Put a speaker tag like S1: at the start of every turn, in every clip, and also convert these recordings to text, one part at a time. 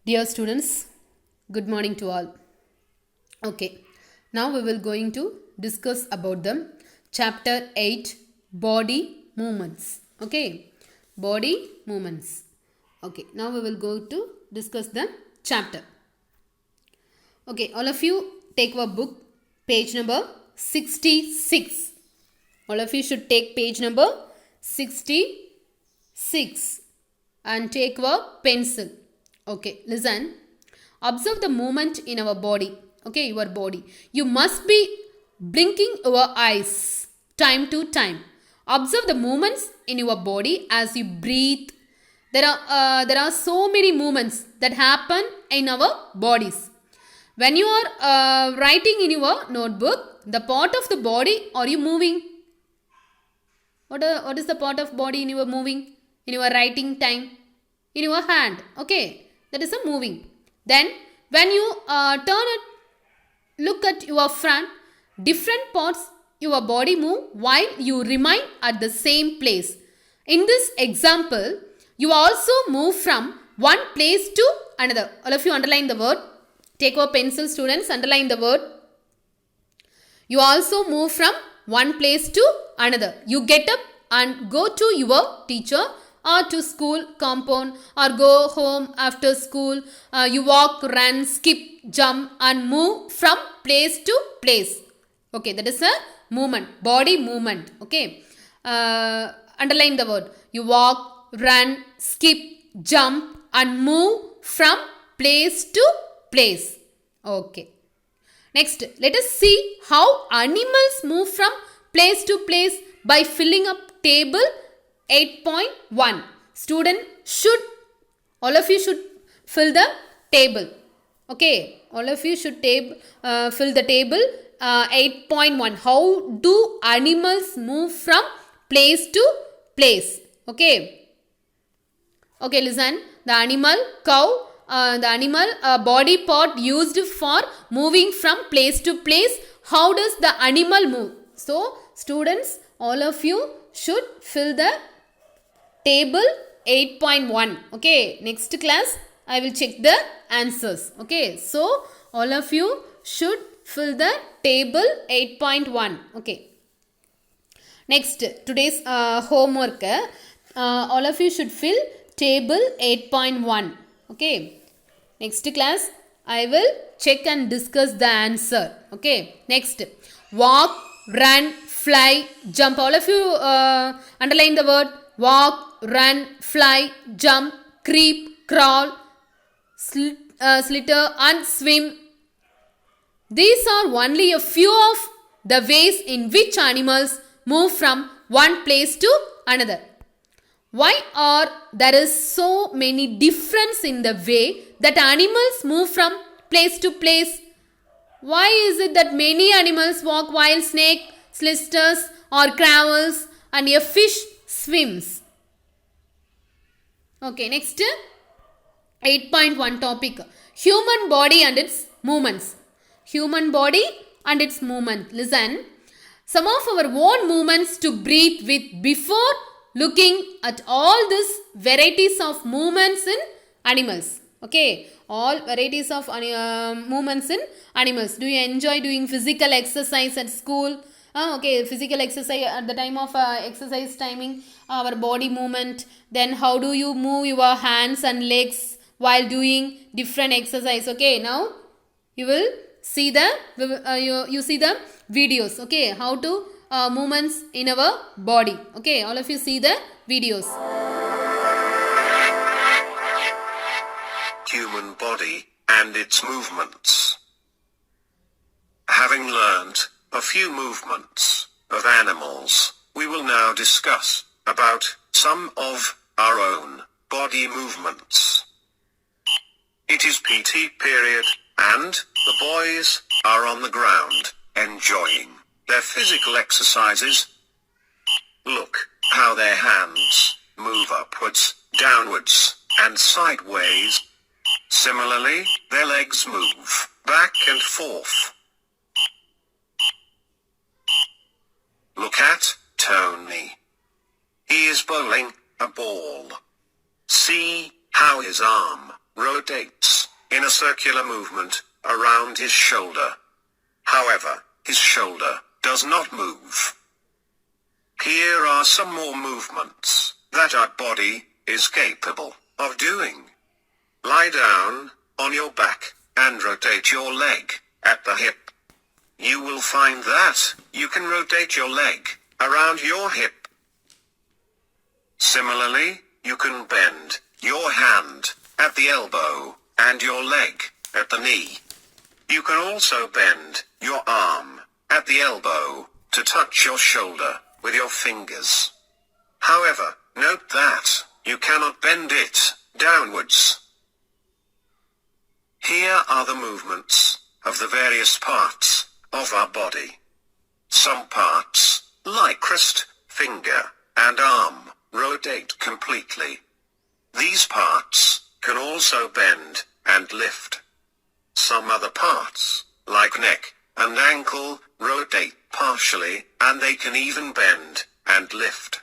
S1: Dear students, good morning to all. Okay, now we will going to discuss about the chapter 8 body movements. Okay, body movements. Okay, now we will go to discuss the chapter. Okay, all of you take your book, page number 66. All of you should take page number 66 and take your pencil. Okay, listen. Observe the movement in our body. Okay, your body. You must be blinking your eyes time to time. Observe the movements in your body as you breathe. There are so many movements that happen in our bodies. When you are writing in your notebook, the part of the body are you moving? What is the part of body in your moving? In your writing time? In your hand. Okay. That is a moving. Then when you look at your front, different parts your body move while you remain at the same place. In this example, you also move from one place to another. All of you underline the word. Take your pencil, students, underline the word. You also move from one place to another. You get up and go to your teacher or to school compound or go home after school. You walk, run, skip, jump and move from place to place. Okay, that is a movement, body movement. Okay, underline the word. You walk, run, skip, jump and move from place to place. Okay. Next, let us see how animals move from place to place by filling up table 8.1. Student should, all of you should fill the table. Okay, all of you should fill the table 8.1. How do animals move from place to place? Okay. Okay, listen. The animal, cow, the animal body part used for moving from place to place. How does the animal move? So, students, all of you should fill the table 8.1. Okay, next class I will check the answers. Okay, so all of you should fill the table 8.1. Okay. Next, today's homework. All of you should fill table 8.1. Okay. Next class I will check and discuss the answer. Okay. Next, walk, run, fly, jump. All of you underline the word walk, run, fly, jump, creep, crawl, slither and swim. These are only a few of the ways in which animals move from one place to another. Why are there is so many difference in the way that animals move from place to place? Why is it that many animals walk while snake slithers or crawls and a fish swims? Okay, next 8.1 topic. Human body and its movements. Human body and its movement. Listen. Some of our own movements to breathe with before looking at all these varieties of movements in animals. Okay, all varieties of movements in animals. Do you enjoy doing physical exercise at school? Okay, physical exercise at the time of exercise timing, our body movement. Then how do you move your hands and legs while doing different exercise? Okay, now you will see the you see the videos. Okay, how to movements in our body. Okay, all of you see the videos.
S2: Human body and its movements. Having learned a few movements of animals, we will now discuss about some of our own body movements. It is PT period, and the boys are on the ground, enjoying their physical exercises. Look how their hands move upwards, downwards, and sideways. Similarly, their legs move back and forth. Look at Tony. He is bowling a ball. See how his arm rotates in a circular movement around his shoulder. However, his shoulder does not move. Here are some more movements that our body is capable of doing. Lie down on your back and rotate your leg at the hip. You will find that you can rotate your leg around your hip. Similarly, you can bend your hand at the elbow and your leg at the knee. You can also bend your arm at the elbow to touch your shoulder with your fingers. However, note that you cannot bend it downwards. Here are the movements of the various parts of our body. Some parts, like wrist, finger, and arm, rotate completely. These parts can also bend and lift. Some other parts, like neck and ankle, rotate partially, and they can even bend and lift.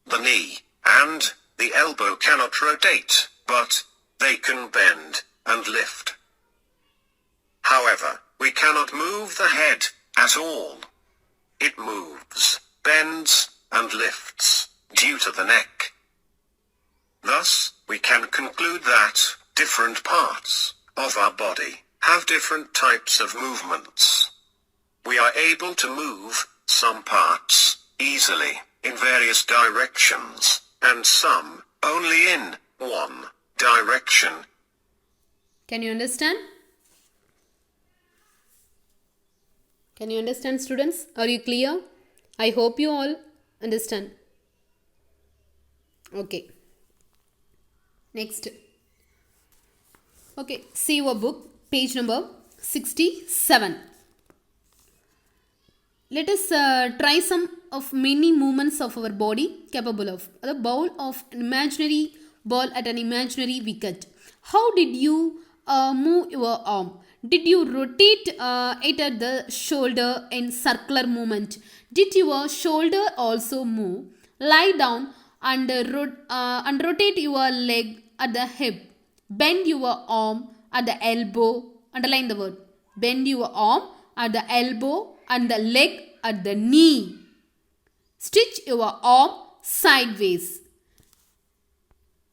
S2: The knee and the elbow cannot rotate, but they can bend and lift. However, we cannot move the head at all. It moves, bends, and lifts due to the neck. Thus, we can conclude that different parts of our body have different types of movements. We are able to move some parts easily in various directions, and some only in one direction.
S1: Can you understand? Can you understand, students? Are you clear? I hope you all understand. Okay. Next. Okay, see your book, page number 67. Let us try some of many movements of our body capable of. The ball of an imaginary ball at an imaginary wicket. How did you move your arm? Did you rotate it at the shoulder in circular movement? Did your shoulder also move? Lie down and rotate your leg at the hip. Bend your arm at the elbow. Underline the word. Bend your arm at the elbow and the leg at the knee. Stitch your arm sideways.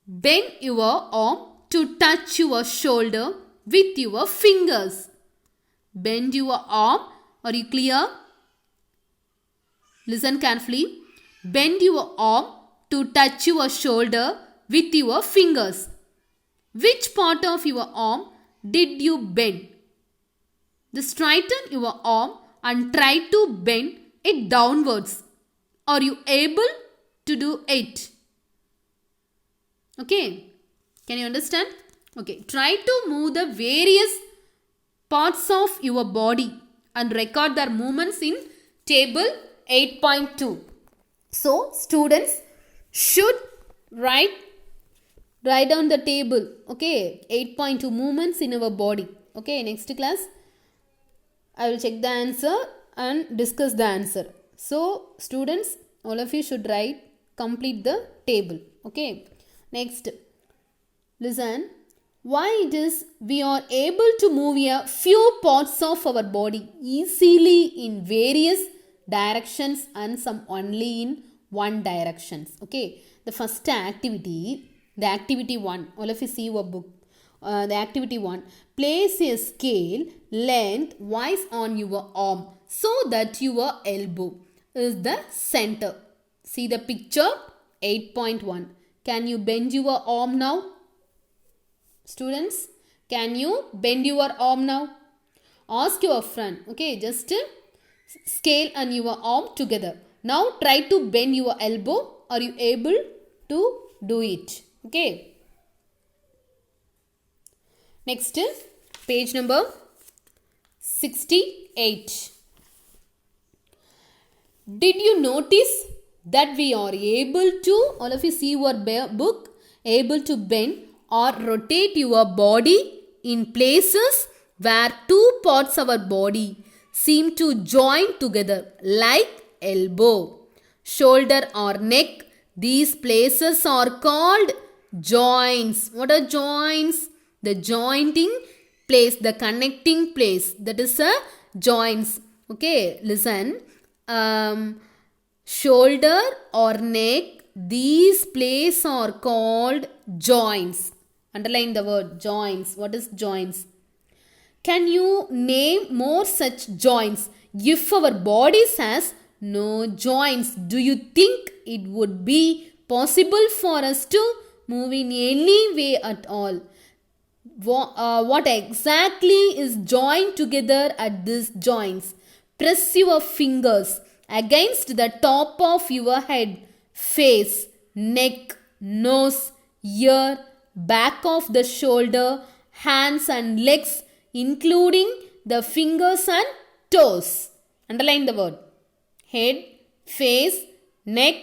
S1: Bend your arm to touch your shoulder with your fingers. Bend your arm. Are you clear? Listen carefully. Bend your arm to touch your shoulder with your fingers. Which part of your arm did you bend? Just straighten your arm and try to bend it downwards. Are you able to do it? Okay. Can you understand? Okay. Try to move the various parts of your body and record their movements in table 8.2. So, students should write down the table. Okay. 8.2 movements in our body. Okay. Next class, I will check the answer and discuss the answer. So, students, all of you should complete the table. Okay. Next, listen. Why it is we are able to move a few parts of our body easily in various directions and some only in one directions. Okay. The first activity, the activity 1. All of you see your book. The activity 1. Place a scale lengthwise on your arm so that your elbow is the center. See the picture 8.1. Can you bend your arm now? Students, can you bend your arm now? Ask your friend. Okay, just scale and your arm together. Now try to bend your elbow. Are you able to do it? Okay. Next, page number 68. Did you notice that we are able to, all of you see your book, able to bend or rotate your body in places where two parts of our body seem to join together like elbow, shoulder or neck. These places are called joints. What are joints? The jointing place, the connecting place, that is a joints. Okay, listen. Shoulder or neck, these places are called joints. Underline the word joints. What is joints? Can you name more such joints? If our body has no joints, do you think it would be possible for us to move in any way at all? What exactly is joined together at these joints? Press your fingers against the top of your head, face, neck, nose, ear, back of the shoulder, hands and legs, including the fingers and toes. Underline the word. Head, face, neck,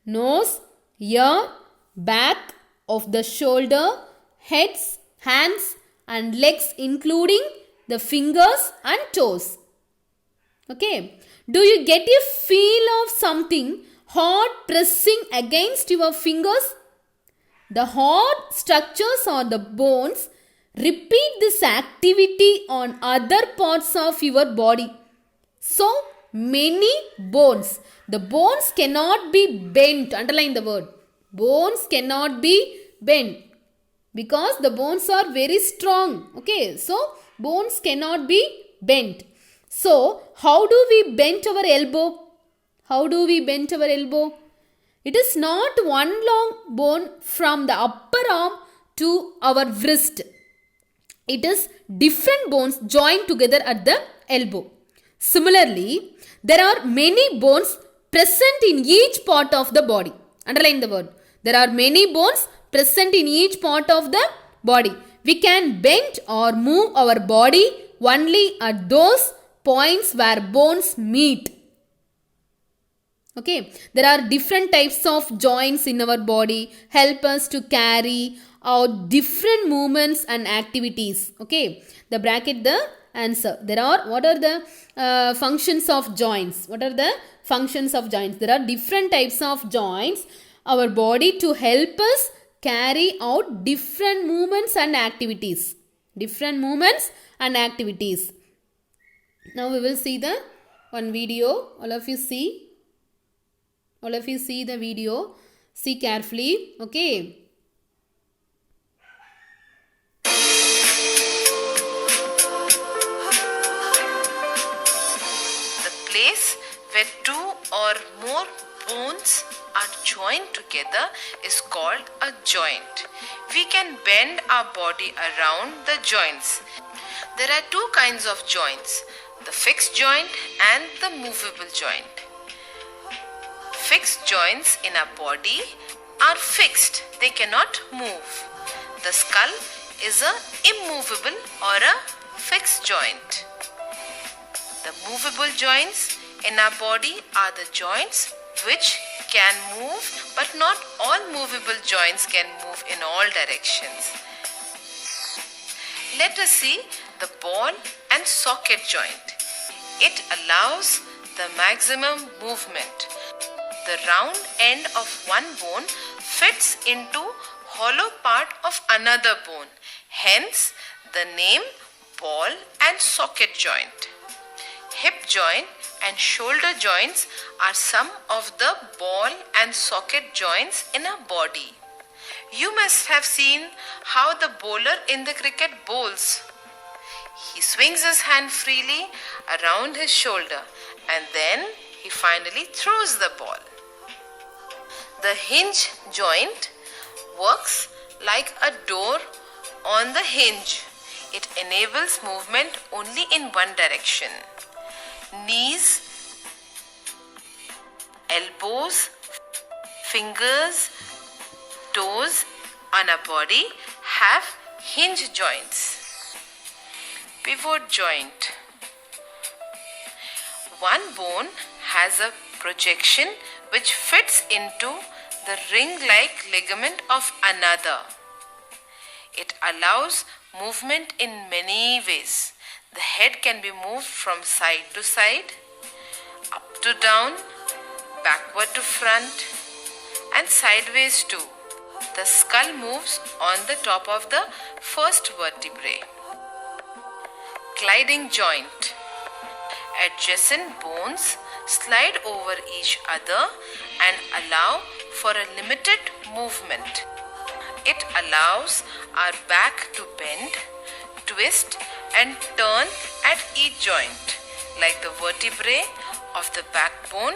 S1: nose, ear, back of the shoulder, heads, hands and legs, including the fingers and toes. Okay. Do you get a feel of something hard pressing against your fingers? The hard structures or the bones repeat this activity on other parts of your body. So many bones. The bones cannot be bent. Underline the word. Bones cannot be bent because the bones are very strong. Okay, so bones cannot be bent. So, how do we bend our elbow? How do we bend our elbow? It is not one long bone from the upper arm to our wrist. It is different bones joined together at the elbow. Similarly, there are many bones present in each part of the body. Underline the word. There are many bones present in each part of the body. We can bend or move our body only at those points where bones meet. Okay, there are different types of joints in our body, help us to carry out different movements and activities. Okay, the bracket, the answer. What are the functions of joints? What are the functions of joints? There are different types of joints, our body to help us carry out different movements and activities. Different movements and activities. Now we will see the one video. All of you see the video. See carefully. Okay.
S3: The place where two or more bones are joined together is called a joint. We can bend our body around the joints. There are two kinds of joints, the fixed joint and the movable joint. Fixed joints in our body are fixed, they cannot move. The skull is a immovable or a fixed joint. The movable joints in our body are the joints which can move, but not all movable joints can move in all directions. Let us see the ball and socket joint. It allows the maximum movement. The round end of one bone fits into hollow part of another bone. Hence, the name ball and socket joint. Hip joint and shoulder joints are some of the ball and socket joints in a body. You must have seen how the bowler in the cricket bowls. He swings his hand freely around his shoulder and then he finally throws the ball. The hinge joint works like a door on the hinge. It enables movement only in one direction. Knees, elbows, fingers, toes on a body have hinge joints. Pivot joint. One bone has a projection which fits into the ring-like ligament of another. It allows movement in many ways. The head can be moved from side to side, up to down, backward to front, and sideways too. The skull moves on the top of the first vertebrae. Gliding joint. Adjacent bones slide over each other and allow for a limited movement. It allows our back to bend, twist and turn at each joint, like the vertebrae of the backbone,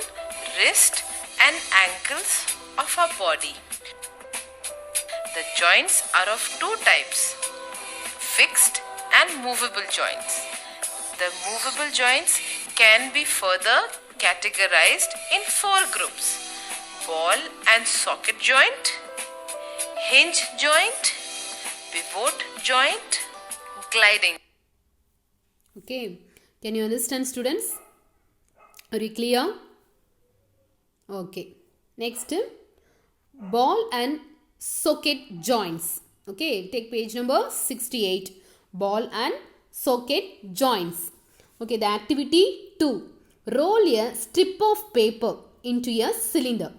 S3: wrist and ankles of our body. The joints are of two types, fixed and movable joints. The movable joints can be further categorized in four groups: ball and socket joint, hinge joint, pivot joint, gliding.
S1: Okay, can you understand, students? Are you clear? Okay, next, ball and socket joints. Okay, take page number 68, ball and socket joints. Okay, the activity 2, roll a strip of paper into a cylinder.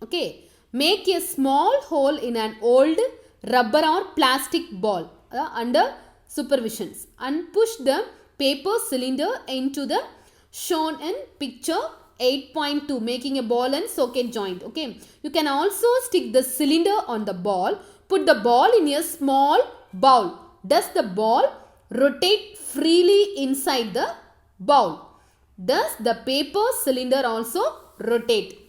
S1: Okay, make a small hole in an old rubber or plastic ball under supervisions and push the paper cylinder into the shown in picture 8.2, making a ball and socket joint. Okay, you can also stick the cylinder on the ball. Put the ball in a small bowl. Does the ball rotate freely inside the bowl? Does the paper cylinder also rotate?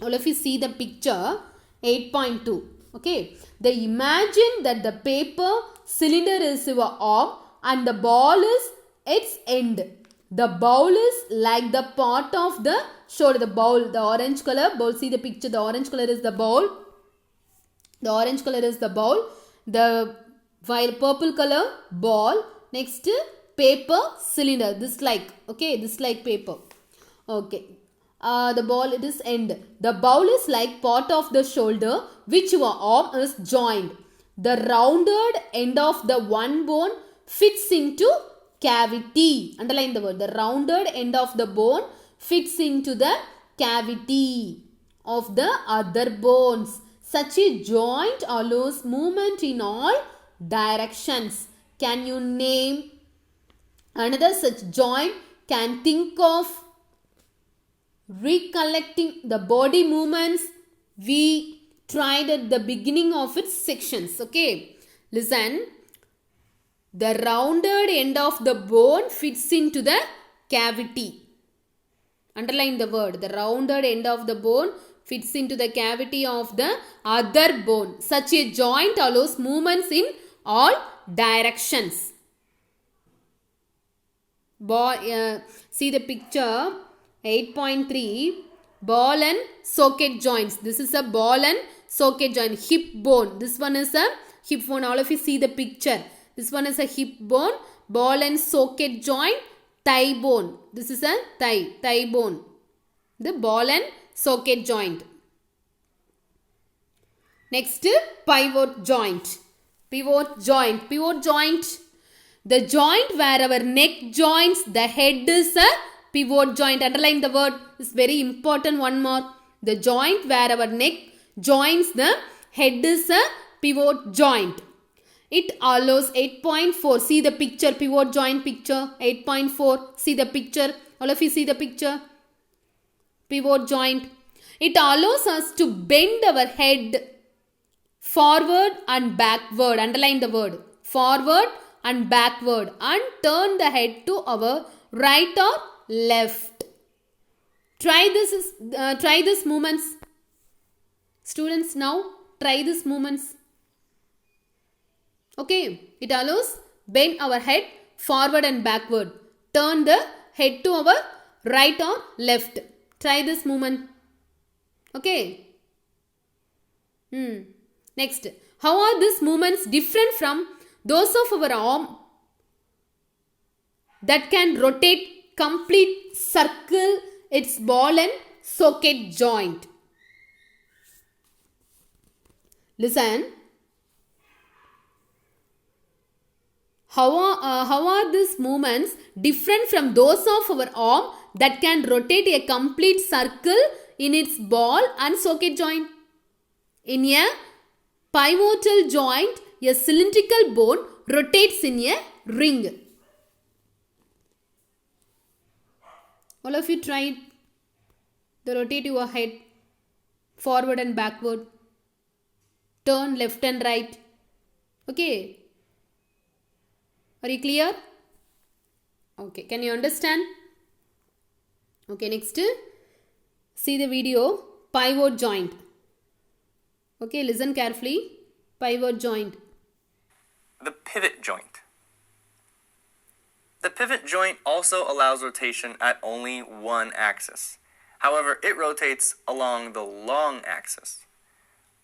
S1: All of you see the picture 8.2. Okay, imagine that the paper cylinder is your arm and the ball is its end. The bowl is like the part of the shoulder. The bowl, the orange color bowl. See the picture. The orange color is the bowl. The orange color is the bowl. The purple color ball. Next, paper cylinder. This like, okay, this like paper. Okay. The ball, it is end. The bowl is like part of the shoulder which your arm is joined. The rounded end of the one bone fits into cavity. Underline the word. The rounded end of the bone fits into the cavity of the other bones. Such a joint allows movement in all directions. Can you name another such joint? Can think of recollecting the body movements we tried at the beginning of its sections. Okay, listen. The rounded end of the bone fits into the cavity. Underline the word. The rounded end of the bone fits into the cavity of the other bone. Such a joint allows movements in all directions. See the picture 8.3, ball and socket joints. This is a ball and socket joint. Hip bone. This one is a hip bone. All of you see the picture. This one is a hip bone, ball and socket joint, thigh bone. This is a thigh bone. The ball and socket joint. Next, pivot joint. Pivot joint. Pivot joint. The joint where our neck joins the head is a pivot joint. Underline the word. It's very important. One more. The joint where our neck joins the head is a pivot joint. It allows 8.4. See the picture. Pivot joint picture. 8.4. See the picture. All of you see the picture. Pivot joint. It allows us to bend our head forward and backward. Underline the word. Forward and backward. And turn the head to our right or left. Try this movements. Students, now try this movements. Okay, it allows bend our head forward and backward. Turn the head to our right or left. Try this movement. Okay. Next, how are these movements different from those of our arm that can rotate complete circle its ball and socket joint? Listen. How are these movements different from those of our arm that can rotate a complete circle in its ball and socket joint? In a pivotal joint, a cylindrical bone rotates in a ring. All of you try the rotate your head forward and backward. Turn left and right. Okay. Are you clear? Okay. Can you understand? Okay. Next. See the video. Pivot joint. Okay. Listen carefully. Pivot joint.
S4: The pivot joint. The pivot joint also allows rotation at only one axis. However, it rotates along the long axis.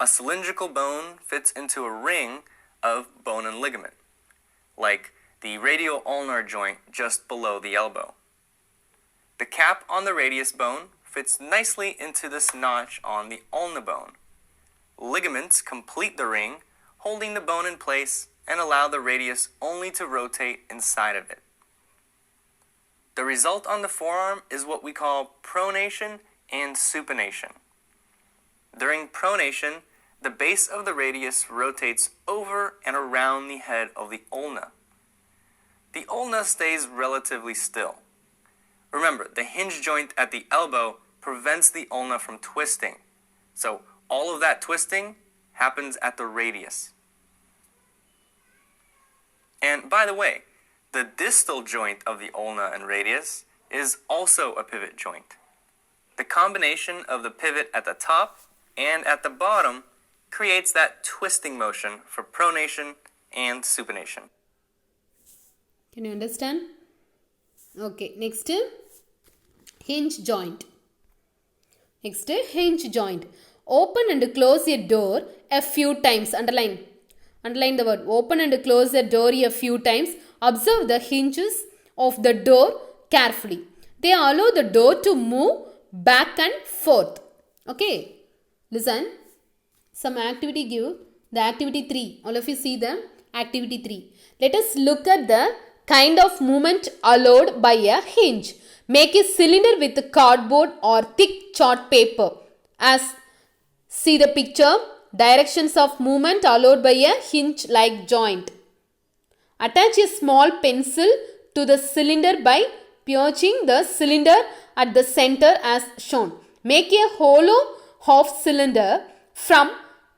S4: A cylindrical bone fits into a ring of bone and ligament, like the radial ulnar joint just below the elbow. The cap on the radius bone fits nicely into this notch on the ulna bone. Ligaments complete the ring, holding the bone in place and allow the radius only to rotate inside of it. The result on the forearm is what we call pronation and supination. During pronation, the base of the radius rotates over and around the head of the ulna. The ulna stays relatively still. Remember, the hinge joint at the elbow prevents the ulna from twisting. So all of that twisting happens at the radius. And by the way, the distal joint of the ulna and radius is also a pivot joint. The combination of the pivot at the top and at the bottom creates that twisting motion for pronation and supination.
S1: Can you understand? Okay, next hinge joint. Next hinge joint. Open and close a door a few times. Underline the word. Open and close the door a few times. Observe the hinges of the door carefully. They allow the door to move back and forth. Okay. Listen. Some activity give. The activity 3. All of you see the activity 3. Let us look at the kind of movement allowed by a hinge. Make a cylinder with cardboard or thick chart paper. As see the picture. Directions of movement allowed by a hinge-like joint. Attach a small pencil to the cylinder by piercing the cylinder at the center as shown. Make a hollow half cylinder from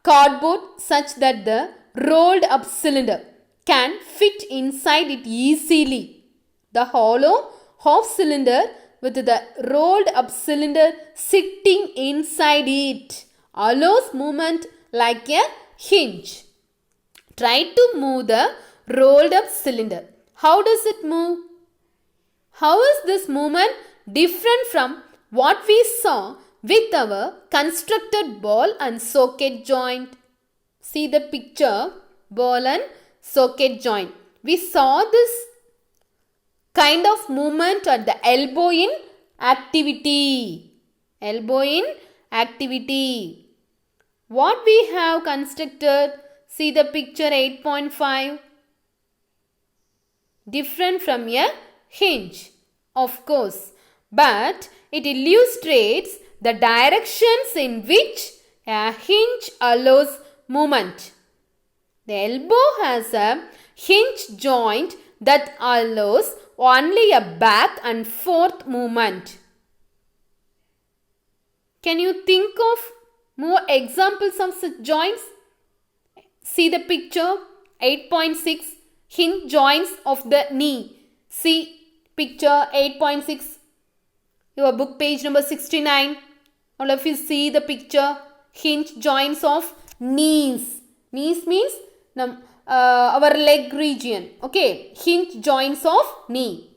S1: cardboard such that the rolled up cylinder can fit inside it easily. The hollow half cylinder with the rolled up cylinder sitting inside it allows movement like a hinge. Try to move the rolled up cylinder. How does it move? How is this movement different from what we saw with our constructed ball and socket joint? See the picture, ball and socket joint. We saw this kind of movement at the elbow in activity. Elbow in activity. What we have constructed, see the picture 8.5. Different from a hinge, of course, but it illustrates the directions in which a hinge allows movement. The elbow has a hinge joint that allows only a back and forth movement. Can you think of more examples of such joints? See the picture 8.6, hinge joints of the knee. See picture 8.6, your book page number 69. All of you see the picture, hinge joints of knees. Knees means our leg region. Okay, hinge joints of knee.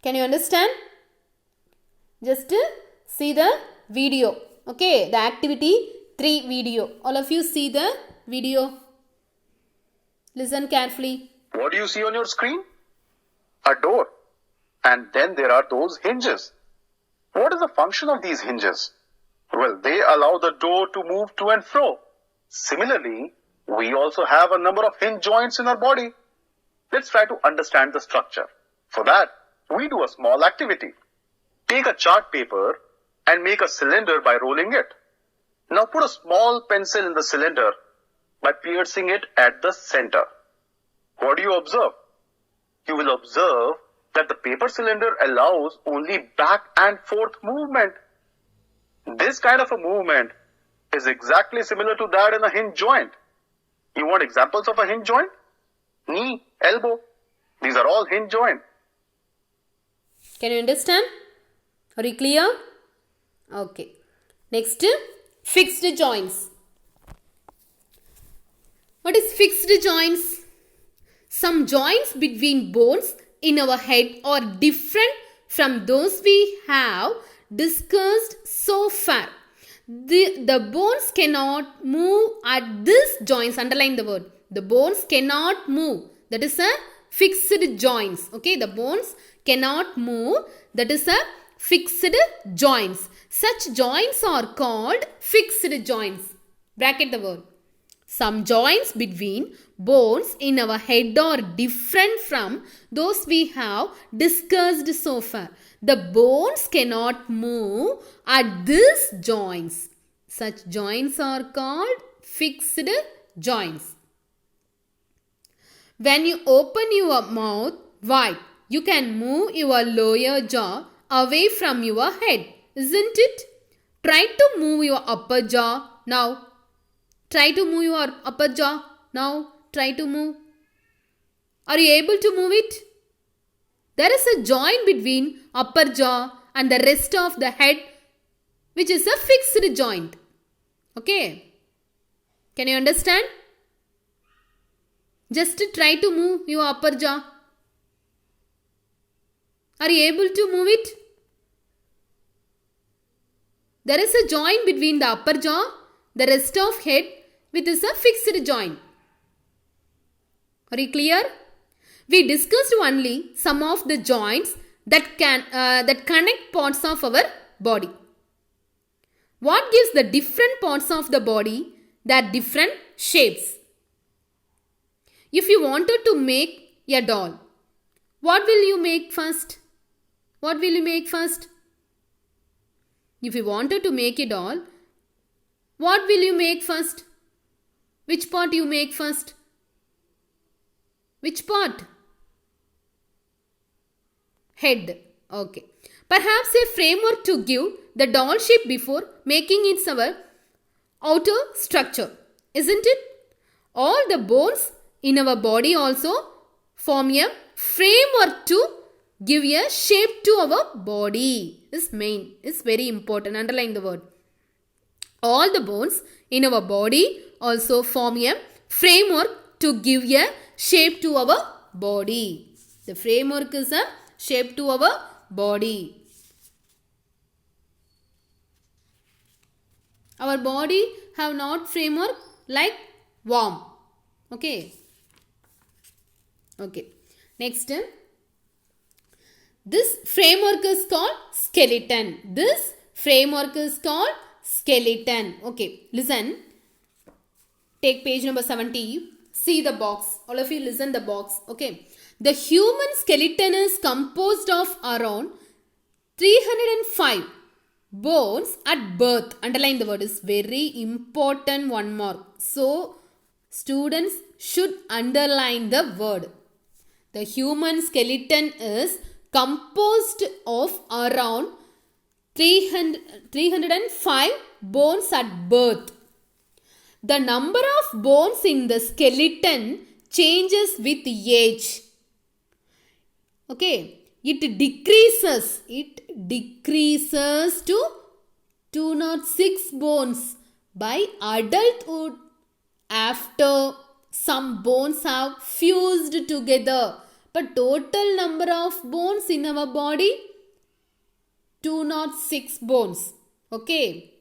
S1: Can you understand? Just see the video. Okay, the activity 3 video. All of you see the video. Listen carefully.
S5: What do you see on your screen? A door. And then there are those hinges. What is the function of these hinges? Well, they allow the door to move to and fro. Similarly, we also have a number of hinge joints in our body. Let's try to understand the structure. For that, we do a small activity. Take a chart paper and make a cylinder by rolling it. Now put a small pencil in the cylinder by piercing it at the center. What do you observe? You will observe that the paper cylinder allows only back and forth movement. This kind of a movement is exactly similar to that in a hinge joint. You want examples of a hinge joint? Knee, elbow. These are all hinge joint.
S1: Can you understand? Are you clear? Okay. Next, fixed joints. What is fixed joints? Some joints between bones in our head are different from those we have discussed so far. The bones cannot move at these joints. Underline the word. The bones cannot move. That is a fixed joints. Okay, the bones cannot move. That is a fixed joints. Such joints are called fixed joints. Bracket the word. Some joints between bones in our head are different from those we have discussed so far. The bones cannot move at these joints. Such joints are called fixed joints. When you open your mouth wide, you can move your lower jaw away from your head, isn't it? Try to move your upper jaw now. Try to move your upper jaw now. Try to move. Are you able to move it? There is a joint between upper jaw and the rest of the head, which is a fixed joint. Okay. Can you understand? Just try to move your upper jaw. Are you able to move it? There is a joint between the upper jaw, the rest of head, which is a fixed joint. Are you clear? We discussed only some of the joints that connect parts of our body. What gives the different parts of the body their different shapes? If you wanted to make a doll, what will you make first? What will you make first? If you wanted to make a doll, what will you make first? Which part you make first? Which part? Head. Okay. Perhaps a framework to give the doll shape before making it our outer structure. Isn't it? All the bones in our body also form a framework to give a shape to our body. Is main. It's very important. Underline the word. All the bones in our body also form a framework to give a shape to our body. The framework is a shape to our body. Our body have not framework like worm. Okay. Okay. Next. This framework is called skeleton. This framework is called skeleton. Okay. Listen. Take page number 70. See the box. All of you listen the box. Okay. The human skeleton is composed of around 305 bones at birth. Underline the word. Is very important one more. So, students should underline the word. The human skeleton is composed of around 305 bones at birth. The number of bones in the skeleton changes with age. Okay. It decreases. It decreases to 206 bones by adulthood after some bones have fused together. But total number of bones in our body 206 bones. Okay.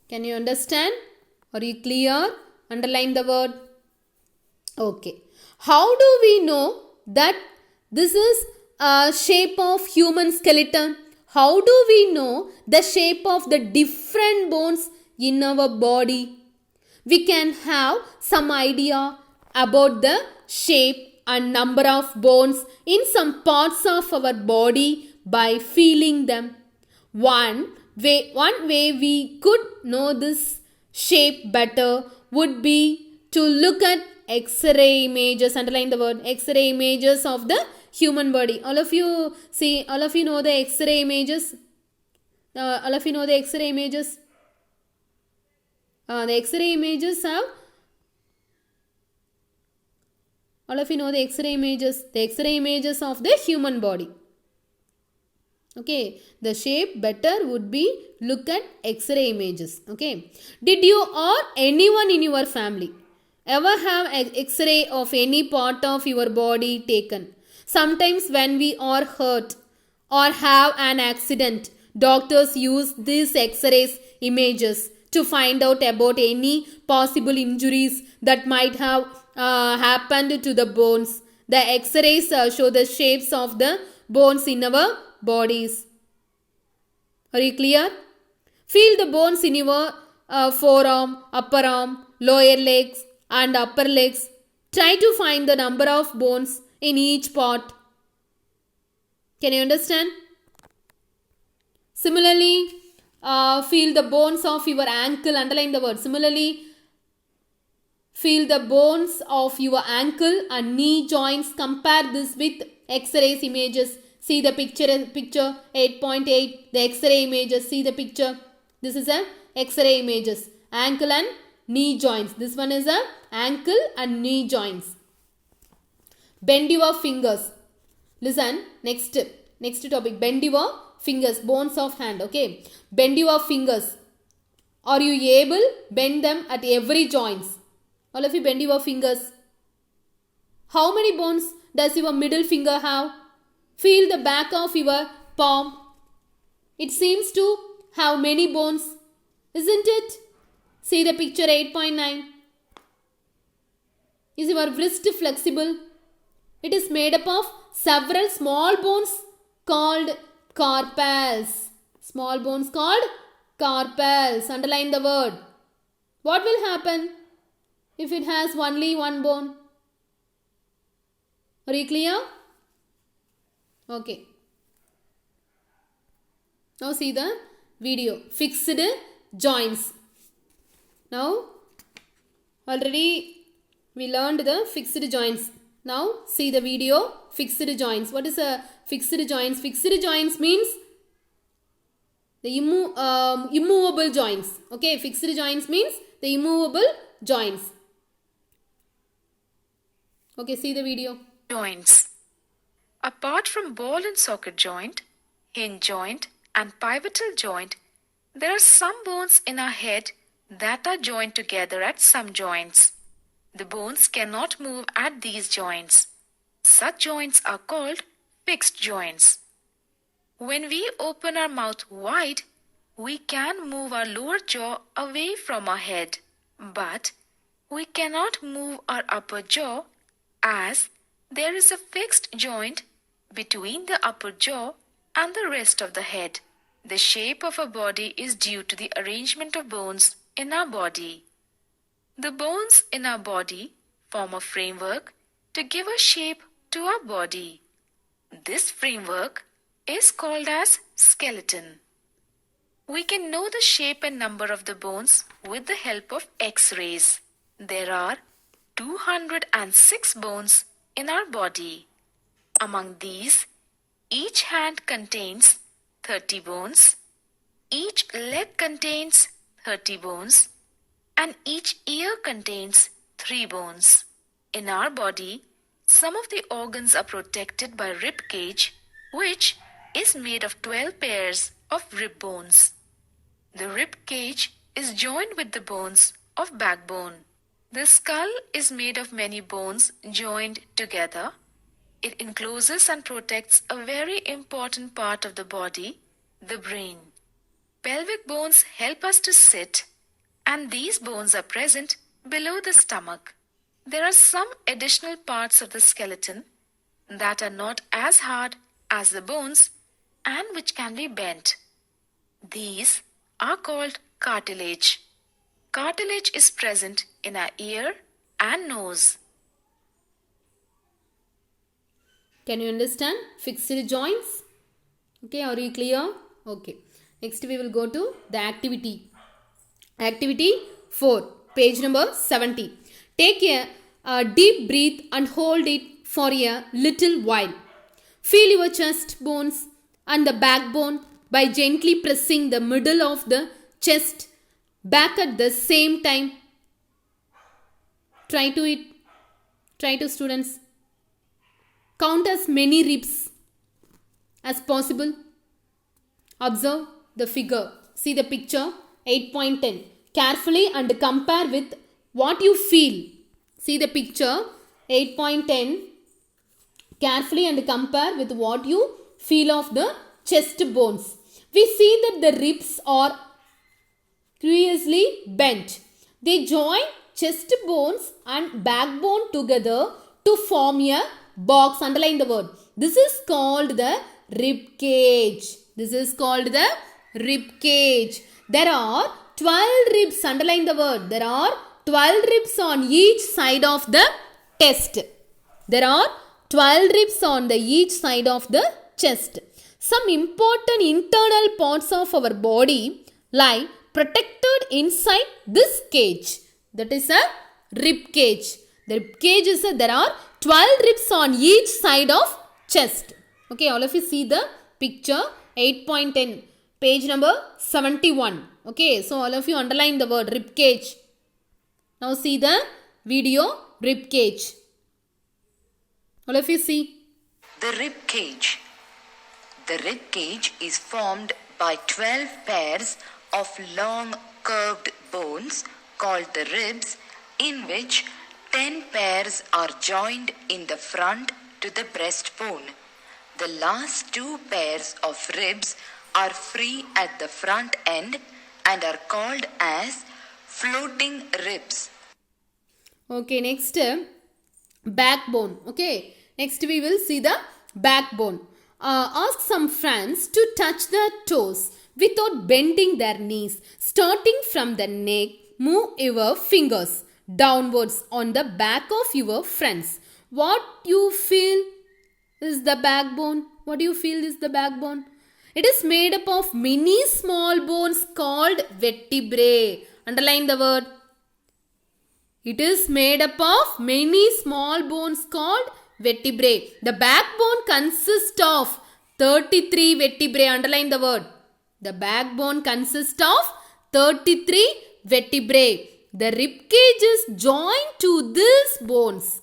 S1: Can you understand? Are you clear? Underline the word. Okay. How do we know that this is a shape of human skeleton? How do we know the shape of the different bones in our body? We can have some idea about the shape and number of bones in some parts of our body by feeling them. One way we could know this shape better would be to look at X-ray images. Underline the word X-ray images of the human body. All of you know the X-ray images. All of you know the X-ray images. The X-ray images have. All of you know the X-ray images. The X-ray images of the human body. Okay, the shape better would be look at X-ray images. Okay, did you or anyone in your family ever have an X-ray of any part of your body taken? Sometimes when we are hurt or have an accident, doctors use these X-rays images to find out about any possible injuries that might have happened to the bones. The X-rays show the shapes of the bones in our bodies. Are you clear? Feel the bones in your forearm, upper arm, lower legs and upper legs. Try to find the number of bones in each part. Can you understand? Similarly, feel the bones of your ankle. Underline the word. Similarly, feel the bones of your ankle and knee joints. Compare this with X-rays images. See the picture 8.8, the X-ray images. See the picture. This is a X-ray images. Ankle and knee joints. This one is a ankle and knee joints. Bend your fingers. Listen, next topic. Bend your fingers, bones of hand. Okay. Bend your fingers. Are you able? Bend them at every joints. All of you bend your fingers. How many bones does your middle finger have? Feel the back of your palm. It seems to have many bones, isn't it? See the picture 8.9. Is your wrist flexible? It is made up of several small bones called carpals. Small bones called carpals. Underline the word. What will happen if it has only one bone? Are you clear? Okay. Now see the video. Fixed joints. Now already we learned the fixed joints. Now see the video. Fixed joints. What is a fixed joints? Fixed joints means the immovable joints. Okay. Fixed joints means the immovable joints. Okay. See the video.
S6: Joints. Apart from ball and socket joint, hinge joint and pivotal joint, there are some bones in our head that are joined together at some joints. The bones cannot move at these joints. Such joints are called fixed joints. When we open our mouth wide, we can move our lower jaw away from our head, but we cannot move our upper jaw as there is a fixed joint between the upper jaw and the rest of the head. The shape of our body is due to the arrangement of bones in our body. The bones in our body form a framework to give a shape to our body. This framework is called as skeleton. We can know the shape and number of the bones with the help of X-rays. There are 206 bones in our body. Among these, each hand contains 30 bones, each leg contains 30 bones, and each ear contains 3 bones. In our body, some of the organs are protected by rib cage, which is made of 12 pairs of rib bones. The rib cage is joined with the bones of backbone. The skull is made of many bones joined together. It encloses and protects a very important part of the body, the brain. Pelvic bones help us to sit, and these bones are present below the stomach. There are some additional parts of the skeleton that are not as hard as the bones and which can be bent. These are called cartilage. Cartilage is present in our ear and nose.
S1: Can you understand? Fixed joints. Okay, are you clear? Okay. Next we will go to the activity. Activity 4. Page number 70. Take a deep breath and hold it for a little while. Feel your chest bones and the backbone by gently pressing the middle of the chest back at the same time. Try to students. Count as many ribs as possible. Observe the figure. See the picture 8.10. Carefully and compare with what you feel. See the picture 8.10. Carefully and compare with what you feel of the chest bones. We see that the ribs are curiously bent. They join chest bones and backbone together to form a box. Underline the word. This is called the rib cage. This is called the rib cage. There are 12 ribs. Underline the word. There are 12 ribs on each side of the chest. There are 12 ribs on the each side of the chest. Some important internal parts of our body lie protected inside this cage. That is a rib cage. The rib cage is there are 12 ribs on each side of chest. Okay, all of you see the picture 8.10, page number 71. Okay, so all of you underline the word rib cage. Now see the video rib cage. All of you see.
S7: The rib cage. The rib cage is formed by 12 pairs of long curved bones called the ribs, in which 10 pairs are joined in the front to the breastbone. The last 2 pairs of ribs are free at the front end and are called as floating ribs.
S1: Okay, next backbone. Okay, next we will see the backbone. Ask some friends to touch their toes without bending their knees. Starting from the neck, move your fingers downwards on the back of your friends. What you feel is the backbone? What do you feel is the backbone? It is made up of many small bones called vertebrae. Underline the word. It is made up of many small bones called vertebrae. The backbone consists of 33 vertebrae. Underline the word. The backbone consists of 33 vertebrae. The rib cage is joined to these bones.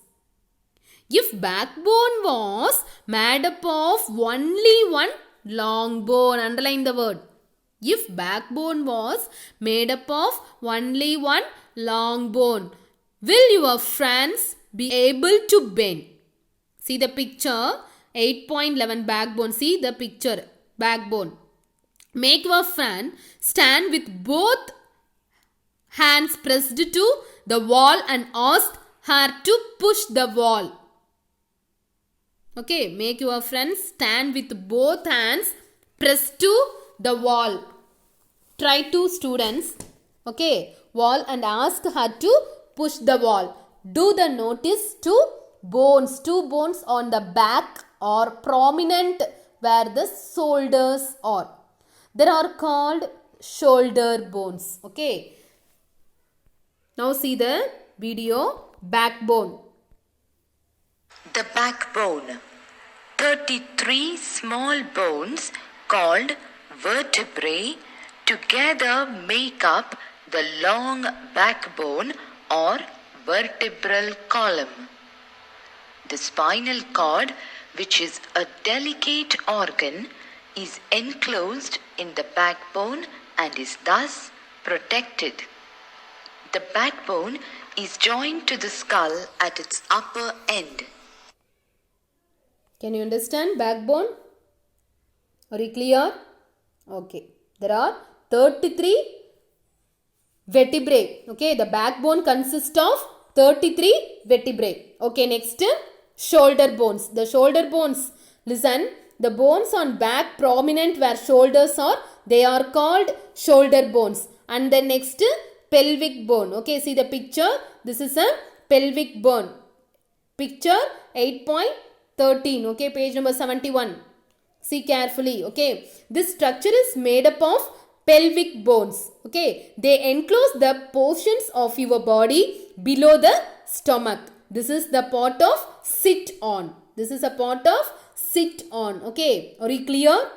S1: If backbone was made up of only one long bone, underline the word. If backbone was made up of only one long bone, will your friends be able to bend? See the picture 8.11 backbone. See the picture backbone. Make your friend stand with both hands pressed to the wall and ask her to push the wall. Okay, make your friend stand with both hands pressed to the wall. Try to students. Okay, wall and ask her to push the wall. Do the notice two bones on the back are prominent where the shoulders are. They are called shoulder bones. Okay. Now see the video backbone.
S7: The backbone. 33 small bones called vertebrae together make up the long backbone or vertebral column. The spinal cord, which is a delicate organ, is enclosed in the backbone and is thus protected. The backbone is joined to the skull at its upper end.
S1: Can you understand backbone? Are you clear? Okay. There are 33 vertebrae. Okay. The backbone consists of 33 vertebrae. Okay. Next, shoulder bones. The shoulder bones. Listen. The bones on back prominent where shoulders are. They are called shoulder bones. And then next, pelvic bone. Okay. See the picture. This is a pelvic bone. Picture 8.13. Okay. Page number 71. See carefully. Okay. This structure is made up of pelvic bones. Okay, they enclose the portions of your body below the stomach. This is the part of sit on. This is a part of sit on. Okay, are you clear?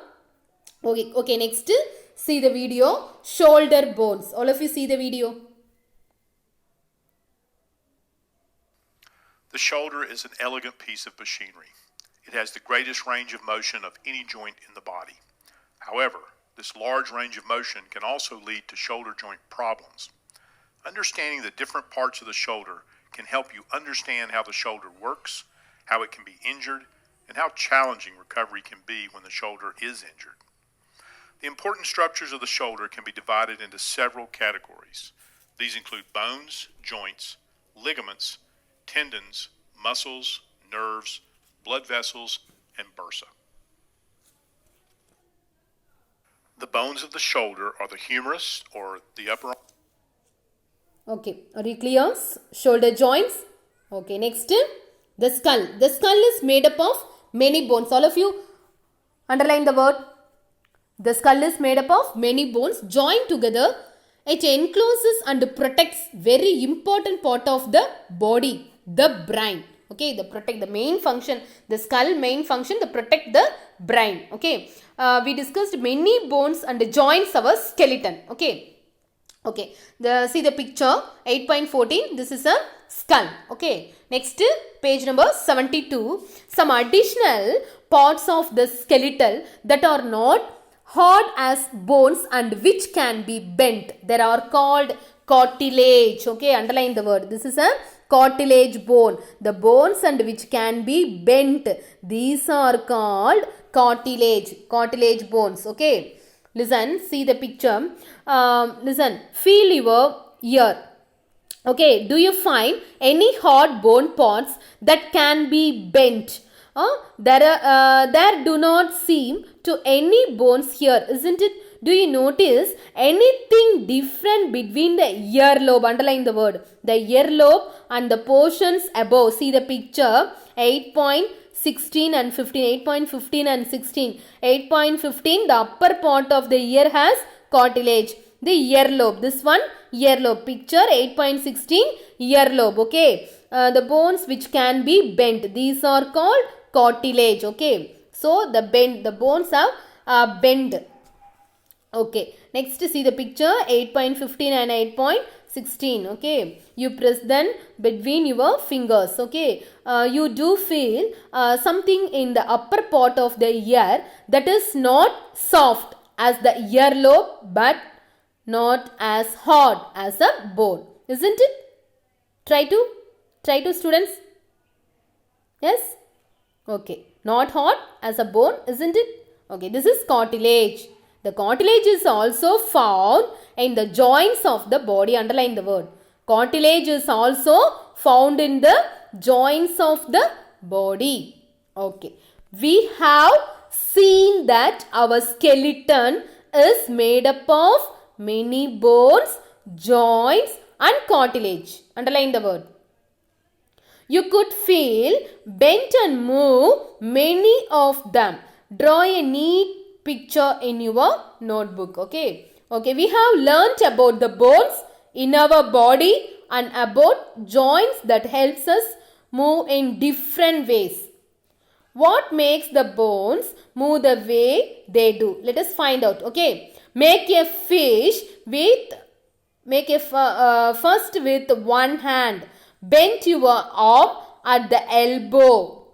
S1: Okay, next see the video. Shoulder bones. All of you see the video.
S8: The shoulder is an elegant piece of machinery. It has the greatest range of motion of any joint in the body. However, this large range of motion can also lead to shoulder joint problems. Understanding the different parts of the shoulder can help you understand how the shoulder works, how it can be injured, and how challenging recovery can be when the shoulder is injured. The important structures of the shoulder can be divided into several categories. These include bones, joints, ligaments, tendons, muscles, nerves, blood vessels, and bursa. The bones of the shoulder are the humerus or the upper.
S1: Okay, are you clear? Shoulder joints. Okay, next the skull. The skull is made up of many bones. All of you underline the word. The skull is made up of many bones joined together. It encloses and protects very important part of the body, the brain. Okay, the protect the main function, the skull main function, the protect the brain. Okay, we discussed many bones and joints our skeleton. Okay, see the picture 8.14. This is a skull. Okay, next page number 72. Some additional parts of the skeletal that are not hard as bones and which can be bent. They are called cartilage. Okay, underline the word. This is a cartilage bone. The bones and which can be bent. These are called cartilage bones. Okay. Listen, see the picture. Listen, feel your ear. Okay, do you find any hard bone parts that can be bent? There do not seem to any bones here, isn't it? Do you notice anything different between the earlobe? Underline the word. The earlobe and the portions above. See the picture 8.16 and 15. 8.15 and 16. 8.15, the upper part of the ear has cartilage. The earlobe. This one earlobe. Picture 8.16 earlobe. Okay. The bones which can be bent. These are called cartilage. Okay. So the bones have bent. Okay, next see the picture 8.15 and 8.16. Okay, you press them between your fingers. Okay, you do feel something in the upper part of the ear that is not soft as the earlobe but not as hard as a bone, isn't it? Try to students. Yes. Okay, not hard as a bone, isn't it? Okay, this is cartilage. The cartilage is also found in the joints of the body. Underline the word. Cartilage is also found in the joints of the body. Okay. We have seen that our skeleton is made up of many bones, joints and cartilage. Underline the word. You could feel, bend and move many of them. Draw a neat picture in your notebook. Okay, we have learnt about the bones in our body and about joints that helps us move in different ways. What makes the bones move the way they do? Let us find out. Okay, make a fish first with one hand. Bend your arm at the elbow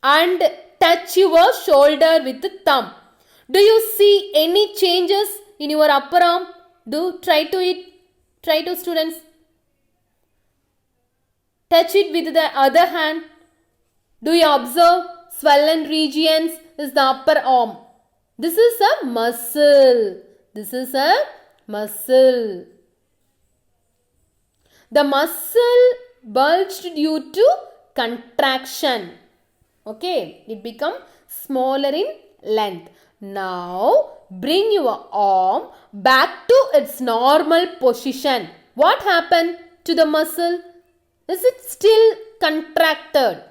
S1: and touch your shoulder with the thumb. Do you see any changes in your upper arm? Try to students. Touch it with the other hand. Do you observe swollen regions is the upper arm? This is a muscle. The muscle bulged due to contraction. Okay, it become smaller in length. Now, bring your arm back to its normal position. What happened to the muscle? Is it still contracted?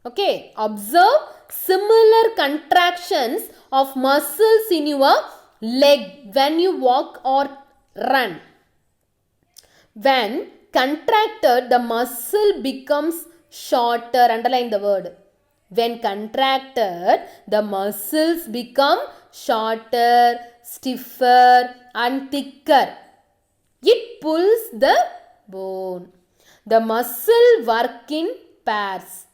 S1: Okay, observe similar contractions of muscles in your leg when you walk or run. When contracted, the muscle becomes shorter. Underline the word. When contracted, the muscles become shorter, stiffer and thicker. It pulls the bone. The muscle work in pairs.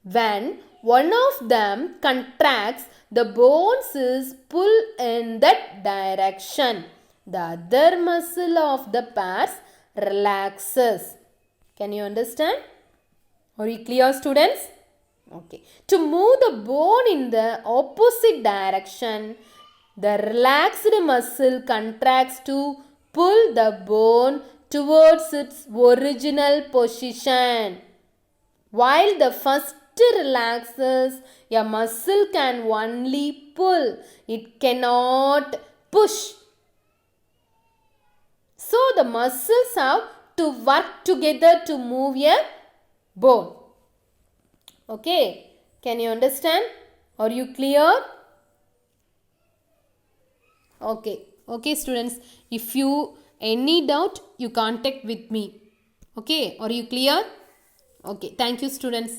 S1: When one of them contracts, the bones is pulled in that direction. The other muscle of the pairs relaxes. Can you understand? Are you clear, students? Okay. To move the bone in the opposite direction, the relaxed muscle contracts to pull the bone towards its original position. While the first relaxes, a muscle can only pull. It cannot push. So the muscles have to work together to move a bone. Okay. Can you understand? Are you clear? Okay. Okay, students. If you any doubt, you contact with me. Okay. Are you clear? Okay. Thank you, students.